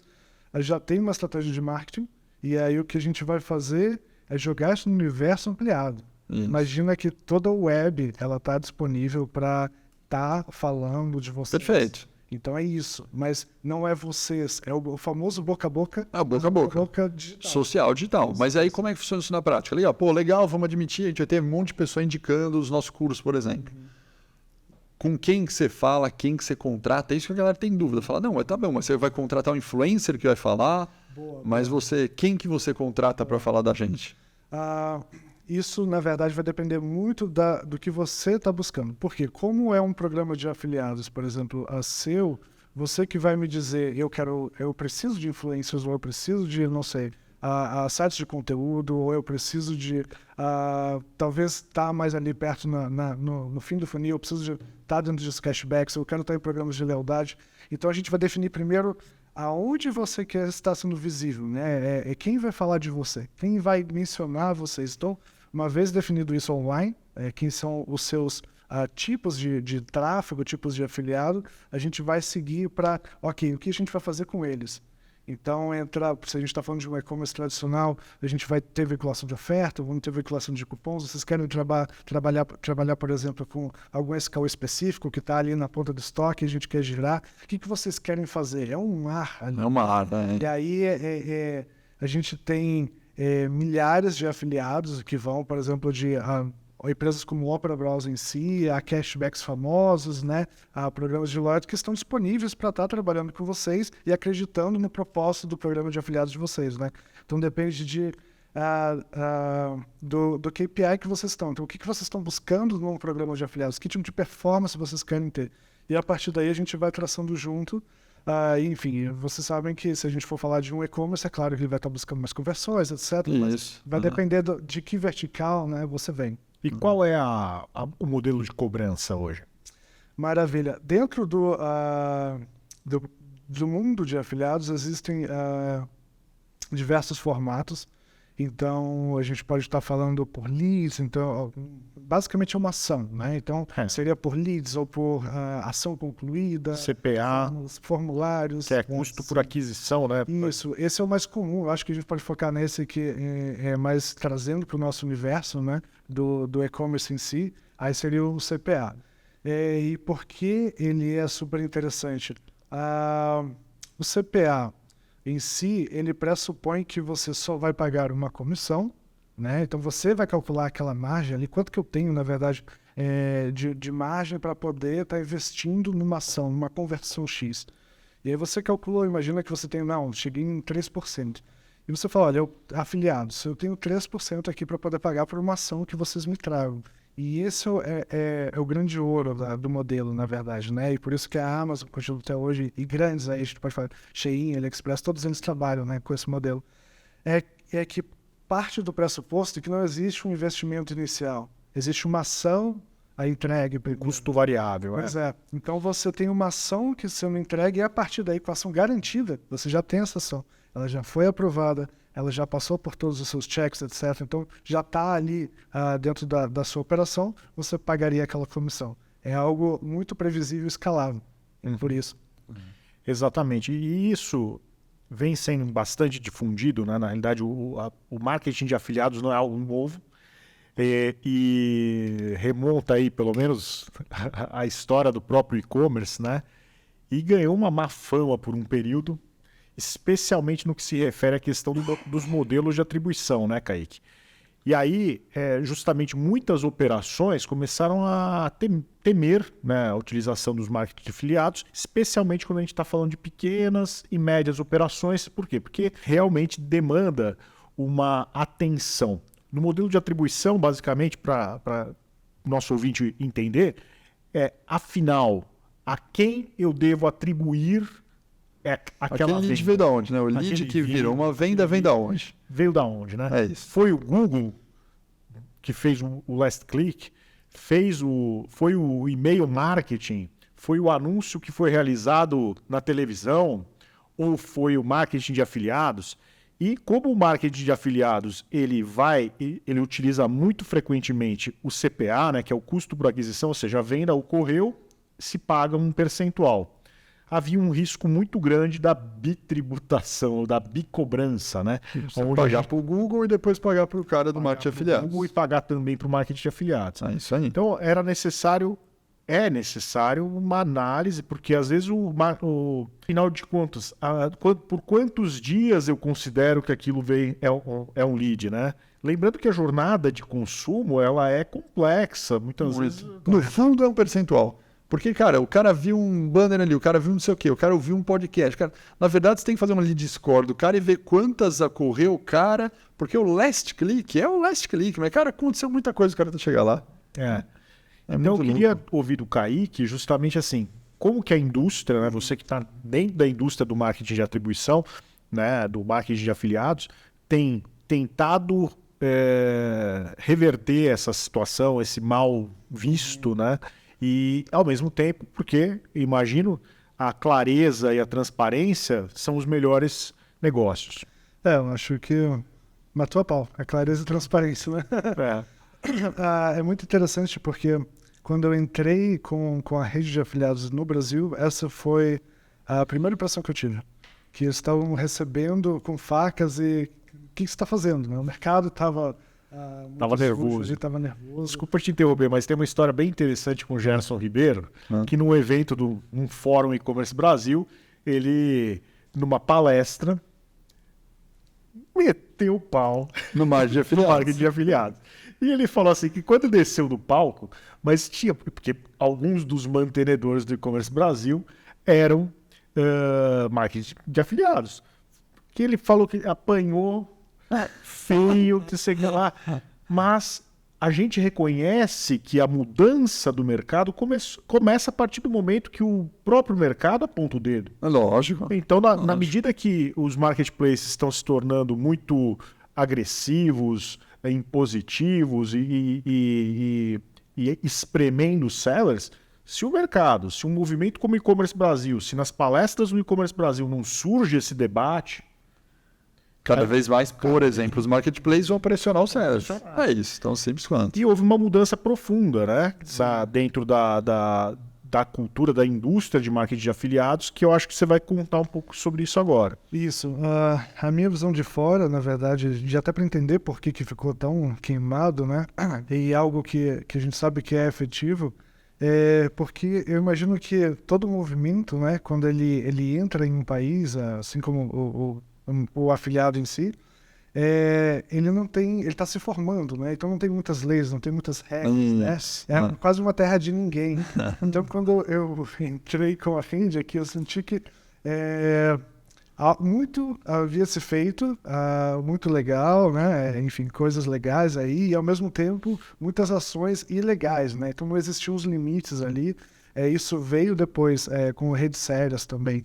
já têm uma estratégia de marketing e aí o que a gente vai fazer é jogar isso no universo ampliado. Isso. Imagina que toda a web ela está disponível para estar falando de vocês. Perfeito. Então é isso, mas não é vocês, é o famoso boca a boca. Boca a boca. Digital. Social digital. Mas aí como é que funciona isso na prática? Legal, legal, vamos admitir, a gente vai ter um monte de pessoa indicando os nossos cursos, por exemplo. Com quem que você fala, quem que você contrata, é isso que a galera tem dúvida. Fala, não, mas tá bom, mas você vai contratar um influencer que vai falar, mas quem que você contrata para falar da gente? Isso, na verdade, vai depender muito do que você está buscando. Porque como é um programa de afiliados, por exemplo, você que vai me dizer, eu preciso de influencers, ou eu preciso de, não sei, sites de conteúdo, ou eu preciso de, talvez estar mais ali perto no fim do funil, eu preciso de estar dentro dos cashbacks, eu quero estar em programas de lealdade. Então, a gente vai definir primeiro aonde você quer estar sendo visível, né? Quem vai falar de você, quem vai mencionar vocês. Então, uma vez definido isso online, quem são os seus tipos de tráfego, tipos de afiliado, a gente vai seguir para, o que a gente vai fazer com eles? Então, se a gente está falando de um e-commerce tradicional, a gente vai ter veiculação de oferta, vamos ter veiculação de cupons. Vocês querem trabalhar, por exemplo, com algum SKU específico que está ali na ponta do estoque, a gente quer girar. O que vocês querem fazer? É um mar ali. É uma ar, né? E aí a gente tem milhares de afiliados que vão, por exemplo, de empresas como o Opera Browser em si, a cashbacks famosos, né? A programas de loyalty que estão disponíveis para estar trabalhando com vocês e acreditando no propósito do programa de afiliados de vocês, né? Então depende do KPI que vocês estão. Então, o que vocês estão buscando num programa de afiliados? Que tipo de performance vocês querem ter? E a partir daí a gente vai traçando junto. Enfim, vocês sabem que se a gente for falar de um e-commerce, é claro que ele vai estar buscando mais conversões, etc. Mas vai depender de que vertical, né, você vem. E qual é o modelo de cobrança hoje? Maravilha. Dentro do mundo de afiliados existem diversos formatos. Então, a gente pode estar falando por leads. Então, basicamente é uma ação, né? Então, seria por leads ou por ação concluída. CPA. Formulários. Que é custo por aquisição, né? Isso. Esse é o mais comum. Eu acho que a gente pode focar nesse que é mais trazendo para o nosso universo, né? Do e-commerce em si. Aí seria o CPA. E por que ele é super interessante? O CPA em si, ele pressupõe que você só vai pagar uma comissão, né? Então, você vai calcular aquela margem ali, quanto que eu tenho, na verdade, de margem para poder estar investindo numa ação, numa conversão X. E aí você calcula, imagina que você tem, não, cheguei em 3%. E você fala, olha, afiliados, eu tenho 3% aqui para poder pagar por uma ação que vocês me tragam. E esse é o grande ouro do modelo, na verdade, né? E por isso que a Amazon continua até hoje, e grandes aí, a gente pode falar, Shein, AliExpress, todos eles trabalham, né, com esse modelo. É que parte do pressuposto é que não existe um investimento inicial. Existe uma ação a entregue. Custo variável. Pois é. Então você tem uma ação que você não entrega e a partir daí, com a ação garantida, você já tem essa ação. Ela já foi aprovada, ela já passou por todos os seus checks, etc. Então já está ali dentro da sua operação, você pagaria aquela comissão. É algo muito previsível e escalável. Por isso. Exatamente. E isso vem sendo bastante difundido, né? Na realidade, o marketing de afiliados não é algo novo. E remonta aí, pelo menos, a história do próprio e-commerce, né? E ganhou uma má fama por um período, especialmente no que se refere à questão dos modelos de atribuição, né, Kaique? E aí, justamente, muitas operações começaram a temer, né, a utilização dos marketing de afiliados, especialmente quando a gente está falando de pequenas e médias operações. Por quê? Porque realmente demanda uma atenção. No modelo de atribuição, basicamente, para o nosso ouvinte entender, afinal, a quem eu devo atribuir aquela Aquele lead venda? veio da onde, né? O lead Aquele que virou uma venda vem da onde? Veio da onde, né? É isso. Foi o Google que fez o last click, foi o e-mail marketing, foi o anúncio que foi realizado na televisão, ou foi o marketing de afiliados? E como o marketing de afiliados ele utiliza muito frequentemente o CPA, né, que é o custo por aquisição, ou seja, a venda ocorreu, se paga um percentual. Havia um risco muito grande da bitributação, da bicobrança, né? Você pagar para o Google e depois pagar para o cara do marketing de afiliados. Google e pagar também para o marketing de afiliados. É isso aí. Então é necessário uma análise, porque às vezes final de contas, por quantos dias eu considero que aquilo é um lead, né? Lembrando que a jornada de consumo ela é complexa, muitas vezes. No fundo é um percentual. Porque, cara, o cara viu um banner ali, o cara viu não sei o quê, o cara ouviu um podcast. Cara, na verdade, você tem que fazer uma lead score do cara e ver quantas ocorreu o cara, porque o last click é o last click, mas, cara, aconteceu muita coisa, o cara tá chegar lá. Então, eu queria ouvir do Kaique justamente assim, como que a indústria, né, você que está dentro da indústria do marketing de atribuição, né, do marketing de afiliados, tem tentado reverter essa situação, esse mal visto, né? E, ao mesmo tempo, porque, imagino, a clareza e a transparência são os melhores negócios. Eu acho que matou a pau. A clareza e a transparência, né? É muito interessante porque quando eu entrei com a rede de afiliados no Brasil, essa foi a primeira impressão que eu tive. Que eles estavam recebendo com facas e o que você está fazendo? Né? O mercado estava... nervoso. Estava nervoso. Desculpa te interromper, mas tem uma história bem interessante com o Gerson Ribeiro, que num evento num fórum e-commerce Brasil, ele, numa palestra, meteu o pau no marketing de afiliados. E ele falou assim que quando desceu do palco, mas tinha, porque alguns dos mantenedores do e-commerce Brasil eram marketing de afiliados. Que ele falou que apanhou feio, que sei lá. Mas a gente reconhece que a mudança do mercado começa a partir do momento que o próprio mercado aponta o dedo. É lógico. Então, na medida que os marketplaces estão se tornando muito agressivos, impositivos e espremendo os sellers, se um movimento como o e-commerce Brasil, se nas palestras do e-commerce Brasil não surge esse debate, cada vez mais, por exemplo, os marketplaces vão pressionar os sellers. É isso, tão simples quanto. E houve uma mudança profunda, né? Dentro da cultura, da indústria de marketing de afiliados, que eu acho que você vai contar um pouco sobre isso agora. Isso. A minha visão de fora, na verdade, de até para entender por que ficou tão queimado, né? E algo que a gente sabe que é efetivo, porque eu imagino que todo movimento, né? Quando ele entra em um país, assim como o afiliado em si, ele está se formando, né? Então não tem muitas leis, não tem muitas regras, né? É quase uma terra de ninguém. Então quando eu entrei com a Fendi aqui, eu senti que Muito havia se feito, muito legal, né? Enfim, coisas legais aí, e ao mesmo tempo muitas ações ilegais, né? Então não existiam os limites ali. Isso veio depois com redes sérias também,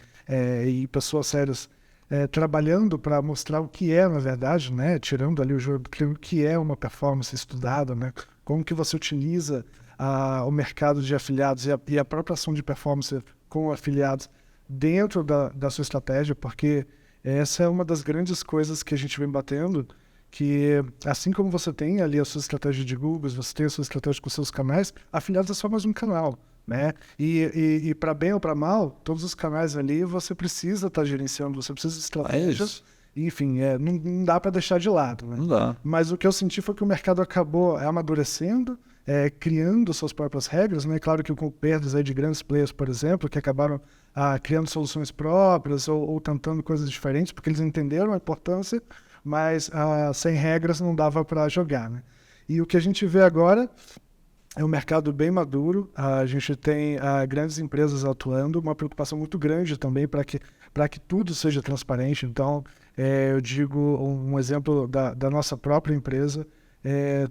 e pessoas sérias trabalhando para mostrar o que é, na verdade, né? Tirando ali o jogo, o que é uma performance estudada, né? Como que você utiliza o mercado de afiliados e a própria ação de performance com afiliados dentro da sua estratégia, porque essa é uma das grandes coisas que a gente vem batendo, que assim como você tem ali a sua estratégia de Google, você tem a sua estratégia com seus canais, afiliados é só mais um canal, né? E para bem ou para mal, todos os canais ali você precisa estar gerenciando, você precisa de estratégias. Enfim, não dá para deixar de lado, né? Não dá. Mas o que eu senti foi que o mercado acabou amadurecendo, criando suas próprias regras, né? Claro que com perdas aí de grandes players, por exemplo, que acabaram criando soluções próprias ou tentando coisas diferentes, porque eles entenderam a importância, mas sem regras não dava para jogar, né? E o que a gente vê agora é um mercado bem maduro, a gente tem grandes empresas atuando, uma preocupação muito grande também para que tudo seja transparente. Então, eu digo um exemplo da nossa própria empresa,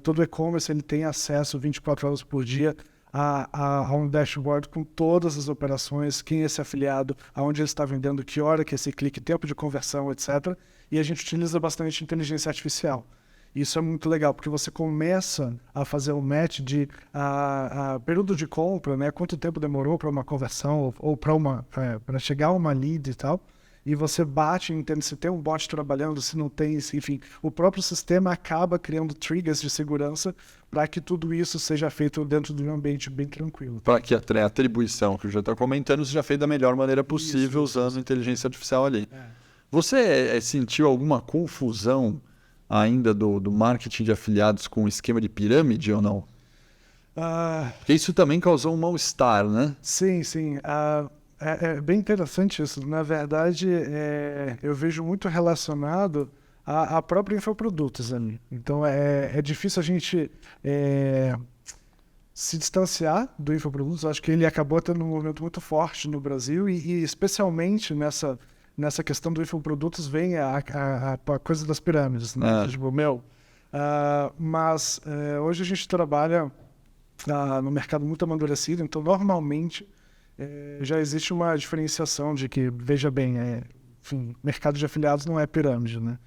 todo e-commerce ele tem acesso 24 horas por dia a um dashboard com todas as operações, quem é esse afiliado, aonde ele está vendendo, que hora que esse clique, tempo de conversão, etc. E a gente utiliza bastante inteligência artificial. Isso é muito legal, porque você começa a fazer um match de período de compra, né? Quanto tempo demorou para uma conversão ou para chegar a uma lead e tal. E você bate, entende se tem um bot trabalhando, se não tem, enfim. O próprio sistema acaba criando triggers de segurança para que tudo isso seja feito dentro de um ambiente bem tranquilo. Para que a atribuição que eu já estou comentando seja feita da melhor maneira possível, usando inteligência artificial ali. Você sentiu alguma confusão ainda do marketing de afiliados com o esquema de pirâmide ou não? Porque isso também causou um mal-estar, né? Sim. É bem interessante isso. Na verdade, eu vejo muito relacionado à própria infoprodutos ali. Então, é difícil a gente se distanciar do infoprodutos. Acho que ele acabou tendo um movimento muito forte no Brasil e especialmente nessa questão do infoprodutos vem a coisa das pirâmides, né? Tipo, mas hoje a gente trabalha no mercado muito amadurecido, então normalmente já existe uma diferenciação de que, veja bem, enfim, mercado de afiliados não é pirâmide, né?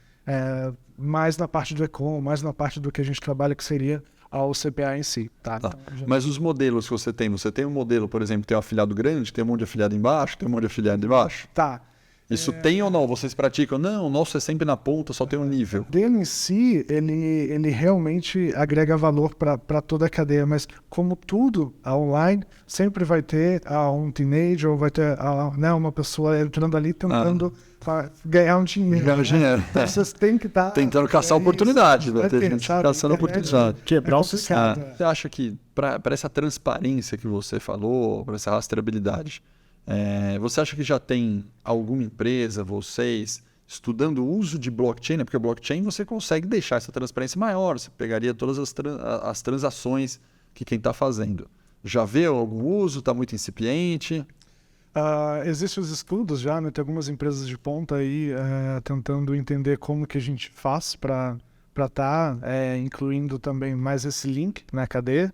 Mais na parte do e-com, mais na parte do que a gente trabalha, que seria ao CPA em si. Tá? Então, Mas os modelos que você tem um modelo, por exemplo, tem um afiliado grande, tem um monte de afiliado embaixo, tem um monte de afiliado embaixo? Tá. Isso tem ou não? Vocês praticam? Não, o nosso é sempre na ponta, só tem um nível. Dele em si, ele realmente agrega valor para toda a cadeia, mas como tudo online, sempre vai ter um teenager ou vai ter uma pessoa entrando ali tentando ganhar um dinheiro. Ganhar dinheiro. Então, vocês têm que estar... Tentando caçar oportunidade, vai ter gente caçando oportunidade. Quebrar o sistema. Você acha que para essa transparência que você falou, para essa rastreabilidade, você acha que já tem alguma empresa, vocês, estudando o uso de blockchain? Porque blockchain você consegue deixar essa transparência maior, você pegaria todas as transações que quem está fazendo. Já vê algum uso? Está muito incipiente? Existem os estudos já, né? Tem algumas empresas de ponta aí tentando entender como que a gente faz para estar incluindo também mais esse link na cadeia.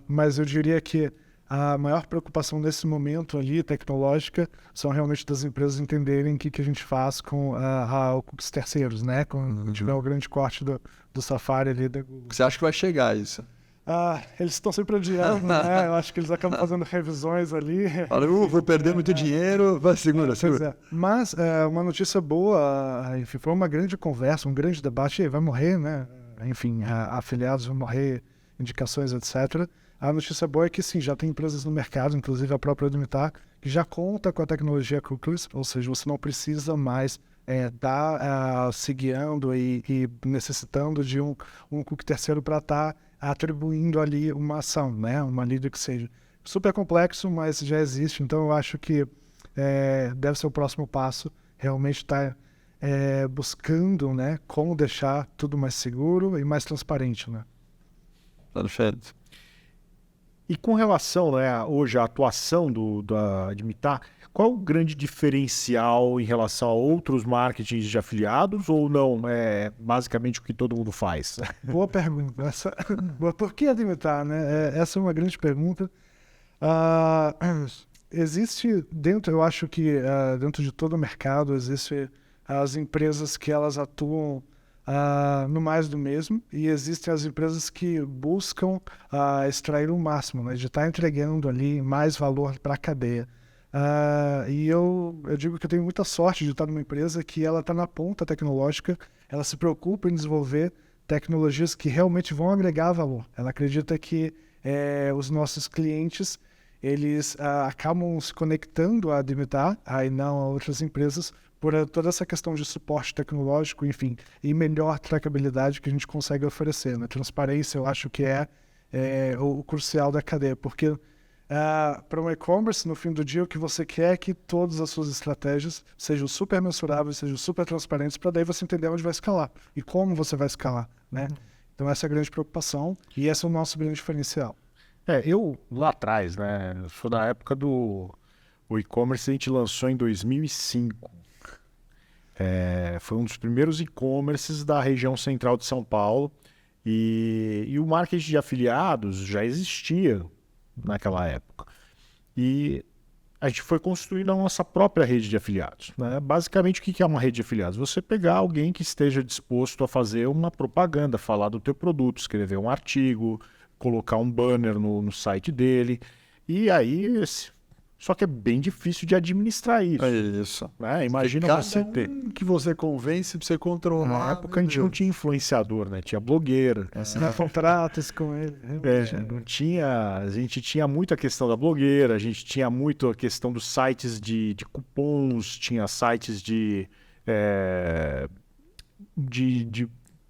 Mas eu diria que a maior preocupação nesse momento ali, tecnológica, são realmente das empresas entenderem o que a gente faz com os terceiros, né? Quando tiver o grande corte do Safari ali da Google. Você acha que vai chegar isso? Eles estão sempre adiando, né? Eu acho que eles acabam fazendo revisões ali. Fala, vou perder muito dinheiro, vai, segura. Mas uma notícia boa, enfim, foi uma grande conversa, um grande debate, vai morrer, né? Enfim, afiliados vão morrer, indicações, etc. A notícia boa é que sim, já tem empresas no mercado, inclusive a própria Edmitar, que já conta com a tecnologia cookies, ou seja, você não precisa mais estar se guiando e necessitando de um cookie terceiro para estar atribuindo ali uma ação, né? Uma lead que seja. Super complexo, mas já existe, então eu acho que deve ser o próximo passo, realmente estar buscando, né, como deixar tudo mais seguro e mais transparente, né? Perfeito. E com relação, né, hoje à atuação da Admitar, qual o grande diferencial em relação a outros marketings de afiliados ou não? É basicamente o que todo mundo faz? Boa pergunta. Por que Admitar, né? Essa é uma grande pergunta. Ah, existe dentro, eu acho que dentro de todo o mercado, existe as empresas que elas atuam no mais do mesmo, e existem as empresas que buscam extrair o máximo, né, de estar entregando ali mais valor para a cadeia. E eu digo que eu tenho muita sorte de estar numa empresa que ela está na ponta tecnológica, ela se preocupa em desenvolver tecnologias que realmente vão agregar valor. Ela acredita que os nossos clientes eles acabam se conectando a Admitar, e não a outras empresas, por toda essa questão de suporte tecnológico, enfim, e melhor trackabilidade que a gente consegue oferecer. Né? Transparência, eu acho que é o crucial da cadeia, porque para um e-commerce, no fim do dia, o que você quer é que todas as suas estratégias sejam super mensuráveis, sejam super transparentes, para daí você entender onde vai escalar e como você vai escalar, né? Então essa é a grande preocupação e esse é o nosso grande diferencial. Eu lá atrás, né, sou da época do e-commerce, a gente lançou em 2005. Foi um dos primeiros e-commerces da região central de São Paulo e o marketing de afiliados já existia naquela época. E a gente foi construindo a nossa própria rede de afiliados. Né? Basicamente, o que é uma rede de afiliados? Você pegar alguém que esteja disposto a fazer uma propaganda, falar do teu produto, escrever um artigo, colocar um banner no site dele. E aí, só que é bem difícil de administrar isso. É isso. Né? Imagina Cada você ter... que você convence pra você controlar. Na época a gente não tinha influenciador, né? Tinha blogueira. Não contratos com ele. Não tinha... A gente tinha muito a questão da blogueira, a gente tinha muito a questão dos sites de cupons, tinha sites de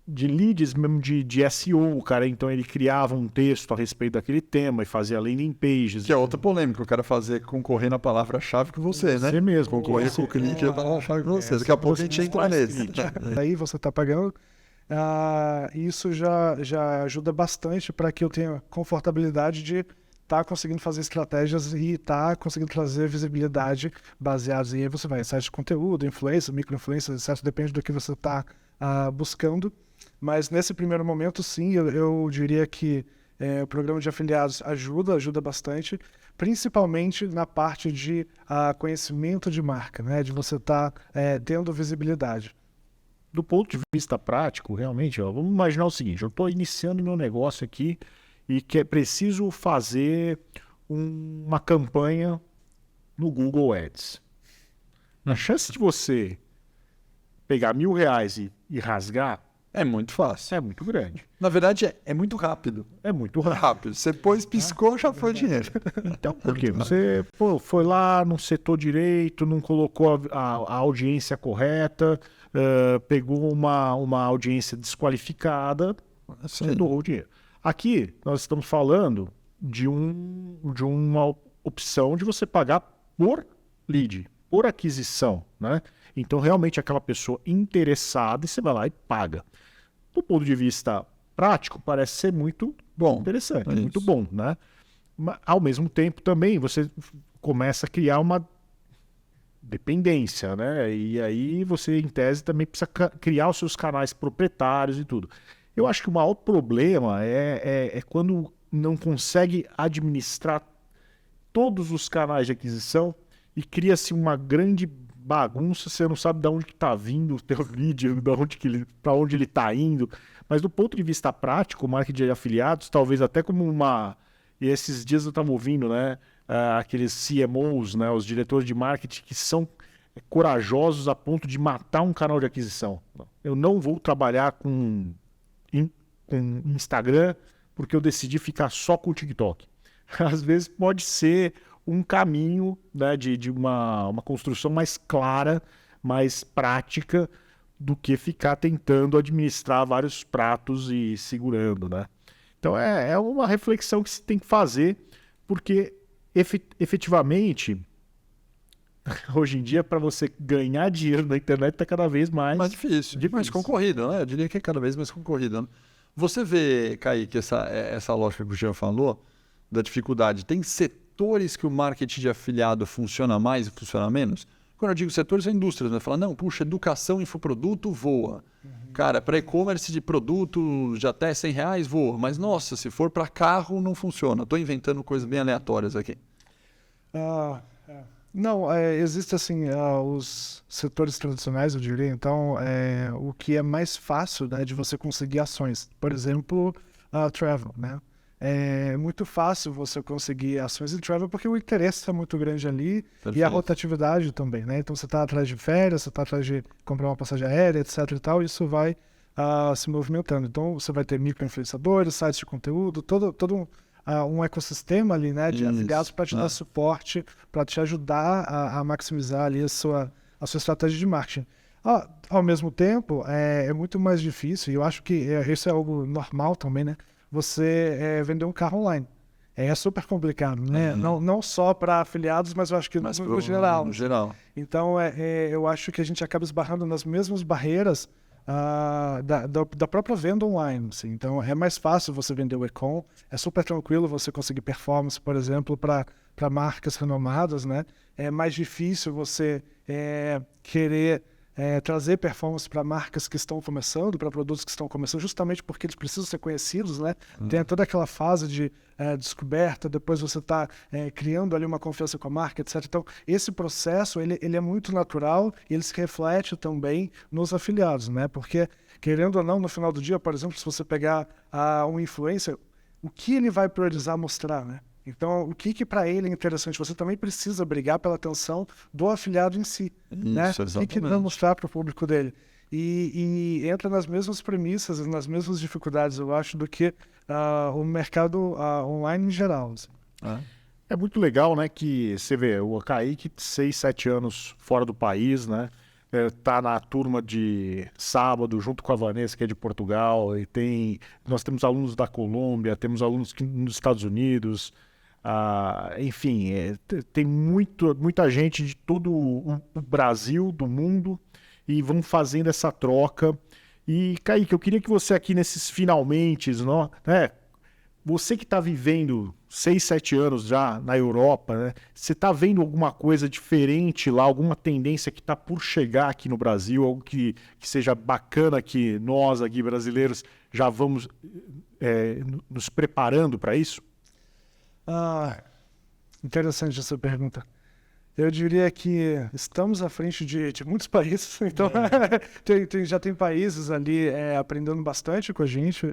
leads mesmo de SEO, cara. Então ele criava um texto a respeito daquele tema e fazia landing pages. Que é outra polêmica, o cara concorrer na palavra-chave com você, né? Você mesmo. Concorrer com o cliente na palavra-chave com você. Daqui a pouco a gente entra nesse. Aí você está pagando. Isso já ajuda bastante para que eu tenha confortabilidade de estar conseguindo fazer estratégias e estar conseguindo trazer visibilidade baseadas em aí você vai em site de conteúdo, influência, micro-influência, etc. Depende do que você está buscando. Mas nesse primeiro momento, sim, eu diria que o programa de afiliados ajuda bastante, principalmente na parte de conhecimento de marca, né? De você estar tendo visibilidade. Do ponto de vista prático, realmente, vamos imaginar o seguinte, eu estou iniciando meu negócio aqui e que é preciso fazer uma campanha no Google Ads. A chance de você pegar R$1.000 e rasgar é muito fácil. é muito grande. Na verdade, é muito rápido. É muito rápido. Você pôs, piscou, já foi dinheiro. Então, por quê? Você foi lá, não setou direito, não colocou a audiência correta, pegou uma audiência desqualificada, você doou o dinheiro. Aqui, nós estamos falando de uma opção de você pagar por lead, por aquisição, né? Então, realmente, aquela pessoa interessada, e você vai lá e paga. Do ponto de vista prático, parece ser muito interessante, muito bom, né? Mas, ao mesmo tempo, também, você começa a criar uma dependência, né? E aí, você, em tese, também precisa criar os seus canais proprietários e tudo. Eu acho que o maior problema é quando não consegue administrar todos os canais de aquisição e cria-se uma grande bagunça, você não sabe de onde que está vindo o teu lead, para onde ele está indo. Mas do ponto de vista prático, o marketing de afiliados, talvez até como e esses dias eu estava ouvindo, né, aqueles CMOs, né, os diretores de marketing que são corajosos a ponto de matar um canal de aquisição. Eu não vou trabalhar com Instagram porque eu decidi ficar só com o TikTok. Às vezes pode ser um caminho, né, de uma construção mais clara, mais prática do que ficar tentando administrar vários pratos e segurando, né? Então é uma reflexão que se tem que fazer, porque efetivamente hoje em dia, para você ganhar dinheiro na internet está cada vez mais difícil. Mais concorrido, né? Eu diria que é cada vez mais concorrido. Né? Você vê, Kaique, essa lógica que o Jean falou, da dificuldade. Tem setores que o marketing de afiliado funciona mais e funciona menos? Quando eu digo setores, é indústrias. Vai falar, não, puxa, educação, infoproduto, voa. Cara, para e-commerce de produto de até R$100, voa. Mas, nossa, se for para carro, não funciona. Estou inventando coisas bem aleatórias aqui. Não, existe assim os setores tradicionais, eu diria. Então, o que é mais fácil, né, de você conseguir ações. Por exemplo, travel, né? É muito fácil você conseguir ações em travel porque o interesse é muito grande ali. Perfeito. E a rotatividade também, né? Então, você está atrás de férias, você está atrás de comprar uma passagem aérea, etc e tal, isso vai se movimentando. Então, você vai ter micro-influenciadores, sites de conteúdo, todo um ecossistema ali, né, de afiliados para te dar suporte, para te ajudar a maximizar ali a sua estratégia de marketing. Ao mesmo tempo, é muito mais difícil, e eu acho que isso é algo normal também, né? Você vender um carro online. É super complicado, né? Não só para afiliados, mas eu acho que no geral. No geral. Então, eu acho que a gente acaba esbarrando nas mesmas barreiras da própria venda online. Assim. Então, é mais fácil você vender o e-com, é super tranquilo você conseguir performance, por exemplo, para marcas renomadas, né? É mais difícil você querer trazer performance para marcas que estão começando, para produtos que estão começando, justamente porque eles precisam ser conhecidos, né? Tem toda aquela fase de descoberta, depois você está criando ali uma confiança com a marca, etc. Então, esse processo, ele é muito natural e ele se reflete também nos afiliados, né? Porque, querendo ou não, no final do dia, por exemplo, se você pegar um influencer, o que ele vai priorizar mostrar, né? Então, o que para ele é interessante? Você também precisa brigar pela atenção do afiliado em si, né? O que ele vai mostrar para o público dele? E entra nas mesmas premissas, nas mesmas dificuldades, eu acho, do que o mercado online em geral. Assim. É muito legal, né, que você vê o Kaique, 6, 7 anos fora do país, né? Tá na turma de sábado junto com a Vanessa, que é de Portugal, e nós temos alunos da Colômbia, temos alunos nos Estados Unidos. Enfim, tem muita gente de todo o Brasil, do mundo, e vão fazendo essa troca. E, Kaique, eu queria que você aqui nesses finalmente, né, você que está vivendo 6, 7 anos já na Europa, né, você está vendo alguma coisa diferente lá, alguma tendência que está por chegar aqui no Brasil, algo que seja bacana que nós aqui brasileiros já vamos nos preparando para isso? Interessante essa pergunta. Eu diria que estamos à frente de muitos países, então já tem países ali aprendendo bastante com a gente,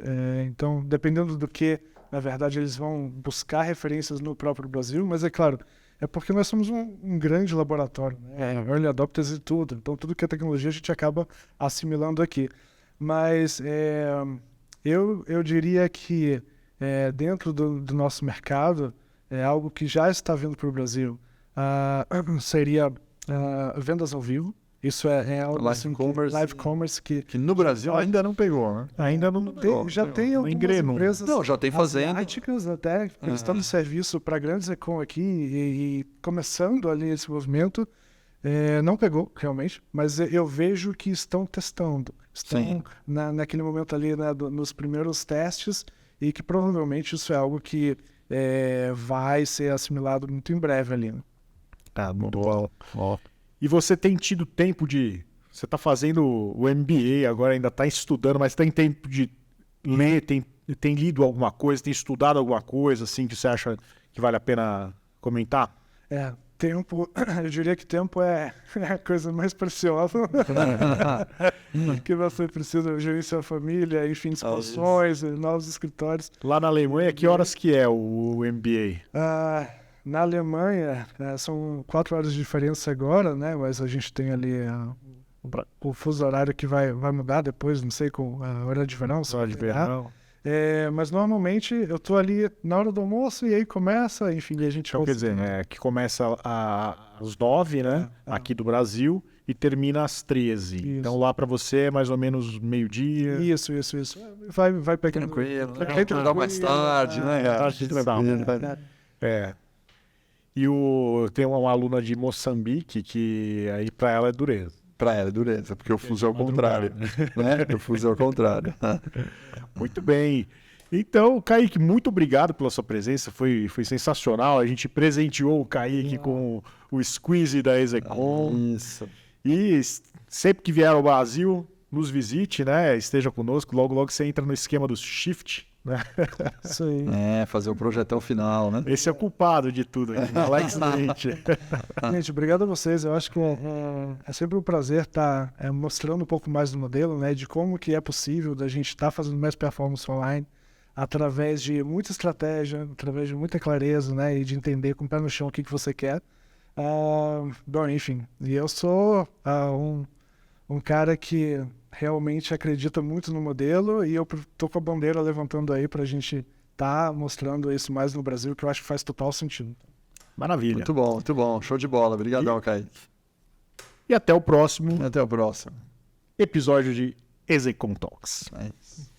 então dependendo do que, na verdade, eles vão buscar referências no próprio Brasil, mas é claro, é porque nós somos um grande laboratório, né? Early adopters e tudo, então tudo que é tecnologia a gente acaba assimilando aqui. Mas eu diria que dentro do nosso mercado, algo que já está vindo para o Brasil seria vendas ao vivo. Isso é algo live commerce que no Brasil ainda não pegou, né? Ainda não pegou. Já tem algumas empresas já tem fazenda asiáticas até prestando serviço para grandes e-com aqui e começando ali esse movimento. Não pegou, realmente, mas eu vejo que estão testando. Estão naquele momento ali, né, nos primeiros testes, e que provavelmente isso é algo que vai ser assimilado muito em breve ali. Né? Muito bom. E você tem tido tempo de... Você está fazendo o MBA, agora ainda está estudando, mas tem tempo de ler, tem lido alguma coisa, tem estudado alguma coisa, assim, que você acha que vale a pena comentar? Tempo, eu diria que tempo é a coisa mais preciosa que você precisa gerenciar a família, enfim, expansões, novos escritórios. Lá na Alemanha, que horas que é o MBA? Na Alemanha, são 4 horas de diferença agora, né? Mas a gente tem ali o fuso horário que vai mudar depois, não sei, com a hora de verão. Hora de verão. Mas normalmente eu tô ali na hora do almoço e aí começa, enfim, a gente... Então, quer dizer, que começa às 9, né, aqui do Brasil, e termina às 13. Isso. Então lá para você é mais ou menos meio-dia. Isso. Vai pegando... Tranquilo, mais tarde, né? E tem uma aluna de Moçambique que aí para ela é dureza. Para ela é dureza, porque o fuso é o contrário, né? O fuso é o contrário. Muito bem. Então, Kaique, muito obrigado pela sua presença, foi sensacional. A gente presenteou o Kaique com o Squeeze da Execom. Isso. E sempre que vier ao Brasil, nos visite, né? Esteja conosco. Logo, logo você entra no esquema do Shift, né? Isso aí. Fazer o projetão final, né? Esse é o culpado de tudo aqui, Alex Dente. Gente, obrigado a vocês. Eu acho que é sempre um prazer estar mostrando um pouco mais do modelo, né? De como que é possível da gente estar fazendo mais performance online através de muita estratégia, através de muita clareza, né? E de entender com o pé no chão o que você quer. Bom, enfim, e eu sou um cara que realmente acredita muito no modelo e eu tô com a bandeira levantando aí pra gente tá mostrando isso mais no Brasil, que eu acho que faz total sentido. Maravilha. Muito bom, muito bom. Show de bola. Obrigadão, Kaique. E até o próximo Até o próximo. episódio de Execom Talks. É isso.